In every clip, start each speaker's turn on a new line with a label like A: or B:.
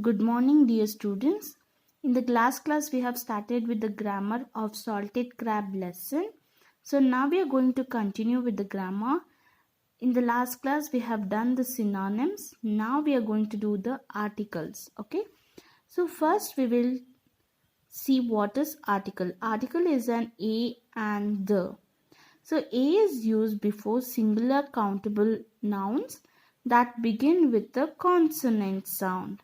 A: Good morning, dear students. In the last class, we have started with the grammar of salted crab lesson. So now we are going to continue with the grammar. In the last class, we have done the synonyms. Now we are going to do the articles. Okay. So first we will see what is article. Article is an a and the. So a is used before singular countable nouns that begin with the consonant sound.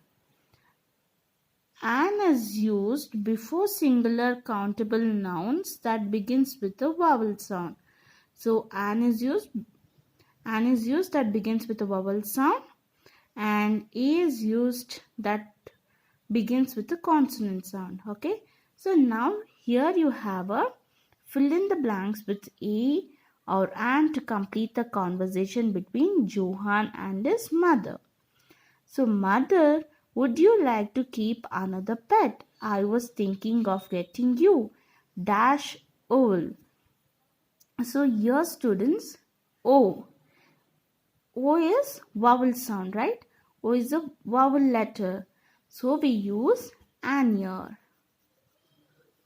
A: An is used before singular countable nouns that begins with a vowel sound. So an is used that begins with a vowel sound, and a is used that begins with a consonant sound. Okay. So now here you have a fill in the blanks with a or an to complete the conversation between Johan and his mother. So, mother, would you like to keep another pet? I was thinking of getting you. Dash owl. So, here students, O. O is vowel sound, right? O is a vowel letter. So, we use an here.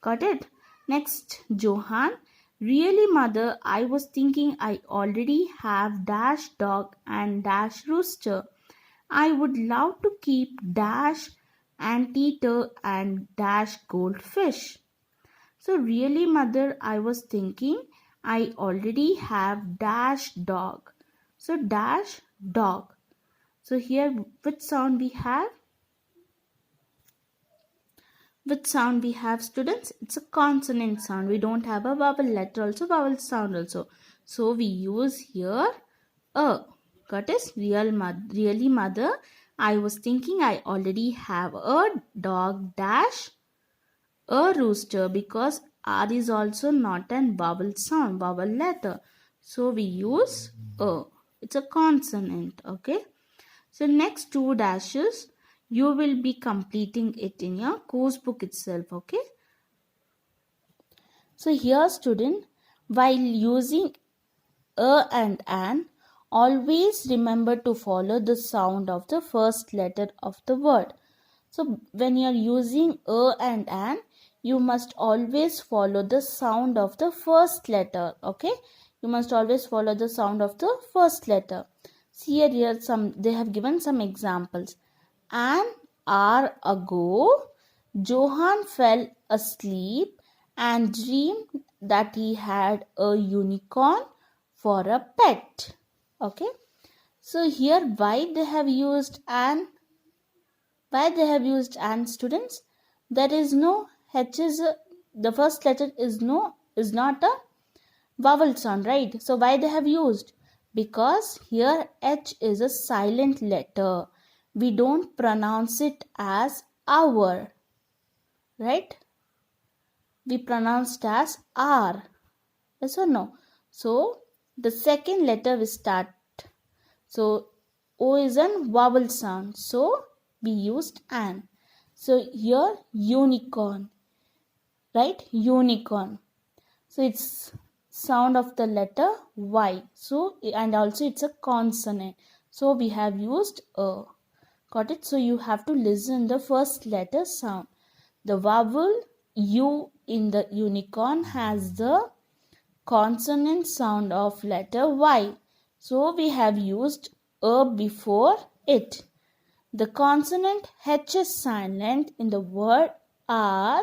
A: Got it? Next, Johan. Really, mother, I was thinking I already have dash dog and dash rooster. I would love to keep dash anteater and dash goldfish. So really, mother, I was thinking I already have dash dog. So dash dog. So here which sound we have? Which sound we have, students? It's a consonant sound. We don't have a vowel letter also, vowel sound also. So we use here a. Got it? Really, mother, I was thinking I already have a dog dash a rooster because R is also not an vowel sound, vowel letter. So we use a. It's a consonant. Okay. So next two dashes, you will be completing it in your course book itself. Okay. So here, student, while using a and an, always remember to follow the sound of the first letter of the word. So when you are using a and an, you must always follow the sound of the first letter. Okay, you must always follow the sound of the first letter. See here they have given some examples. An hour ago, Johan fell asleep and dreamed that he had a unicorn for a pet. Okay, so here why they have used an? Why they have used an, students? There is no H is the first letter is not a vowel sound, right? So why they have used? Because here H is a silent letter. We don't pronounce it as our, right? We pronounce it as R. Yes or no? So the second letter we start. So O is a vowel sound. So we used an. So here unicorn, right? Unicorn. So it's sound of the letter Y. So and also it's a consonant. So we have used a. Got it? So you have to listen the first letter sound. The vowel U in the unicorn has the consonant sound of letter Y. So we have used a before it. The consonant H is silent in the word R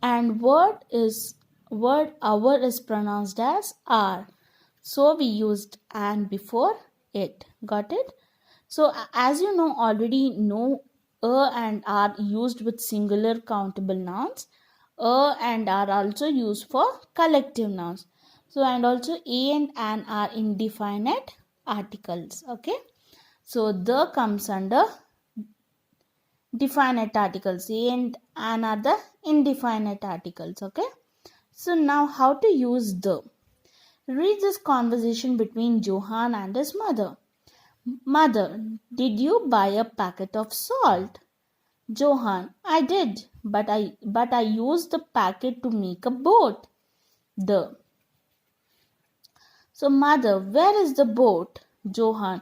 A: and word our is pronounced as R. So we used an before it. Got it? So as you already know, a and are used with singular countable nouns. A and are also used for collective nouns. So and also a and an are indefinite articles. Okay. So the comes under definite articles. A and an are the indefinite articles. Okay. So now how to use the. Read this conversation between Johan and his mother. Mother, did you buy a packet of salt? Johan, I did, but I used the packet to make a boat. The. So mother, where is the boat? Johann.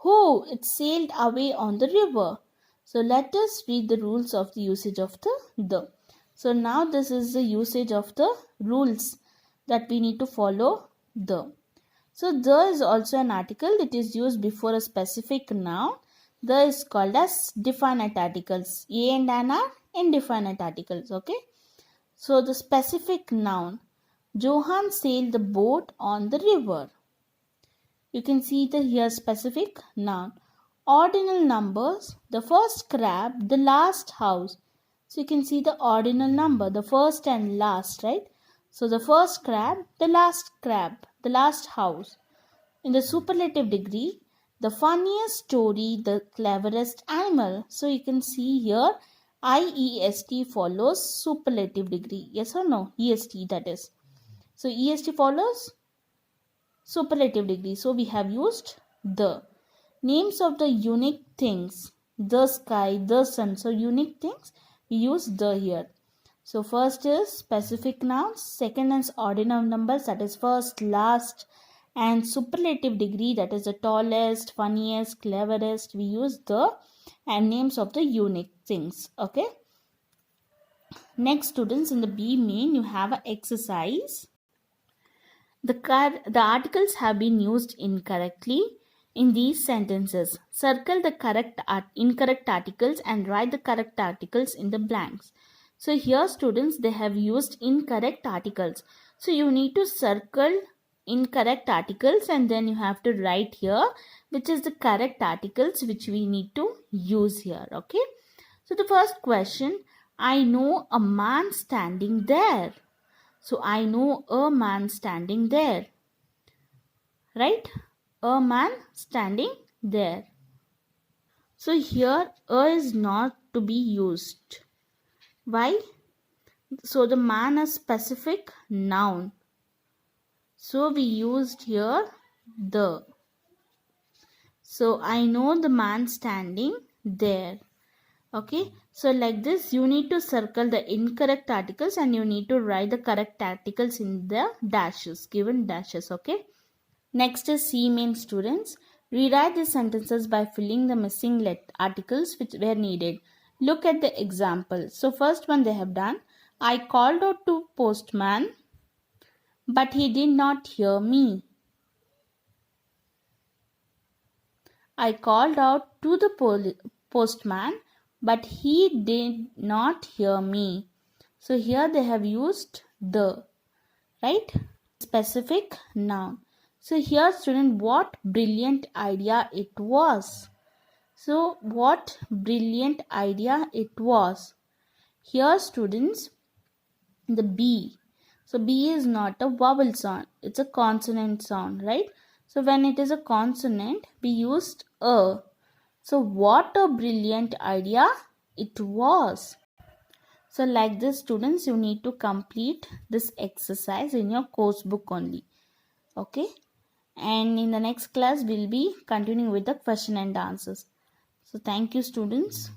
A: Oh, it sailed away on the river. So let us read the rules of the usage of the. So now this is the usage of the rules that we need to follow the. So the is also an article. It is used before a specific noun. The is called as definite articles. A and an are indefinite articles. Okay. So the specific noun. Johann sailed the boat on the river. You can see the here specific noun. Ordinal numbers, the first crab, the last house. So you can see the ordinal number, the first and last, right? So the first crab, the last house. In the superlative degree, the funniest story, the cleverest animal. So you can see here IEST follows superlative degree. Yes or no? EST, that is. So EST follows superlative degree. So we have used the. Names of the unique things, the sky, the sun. So unique things, we use the here. So first is specific nouns, second is ordinal numbers, that is first, last, and superlative degree, that is the tallest, funniest, cleverest. We use the, and names of the unique things. Okay. Next, students, in the B main, you have an exercise. The articles have been used incorrectly in these sentences. Circle the incorrect articles and write the correct articles in the blanks. So here, students, they have used incorrect articles. So you need to circle incorrect articles and then you have to write here which is the correct articles which we need to use here. Okay. So the first question, I know a man standing there. So I know a man standing there. Right? A man standing there. So here a is not to be used. Why? So the man is specific noun. So we used here the. So I know the man standing there. Okay. So like this you need to circle the incorrect articles and you need to write the correct articles in the dashes, given dashes. Okay. Next is C main, students. Rewrite the sentences by filling the missing articles which were needed. Look at the example. So first one they have done. I called out to postman, but he did not hear me. I called out to the postman, but he did not hear me. So here they have used the, right? Specific noun. So here, student, what brilliant idea it was. So what brilliant idea it was. Here, students, the B. So B is not a vowel sound. It's a consonant sound, right? So when it is a consonant, we used a. So what a brilliant idea it was. So like this, students, you need to complete this exercise in your course book only. Okay. And in the next class, we'll be continuing with the question and answers. So thank you, students.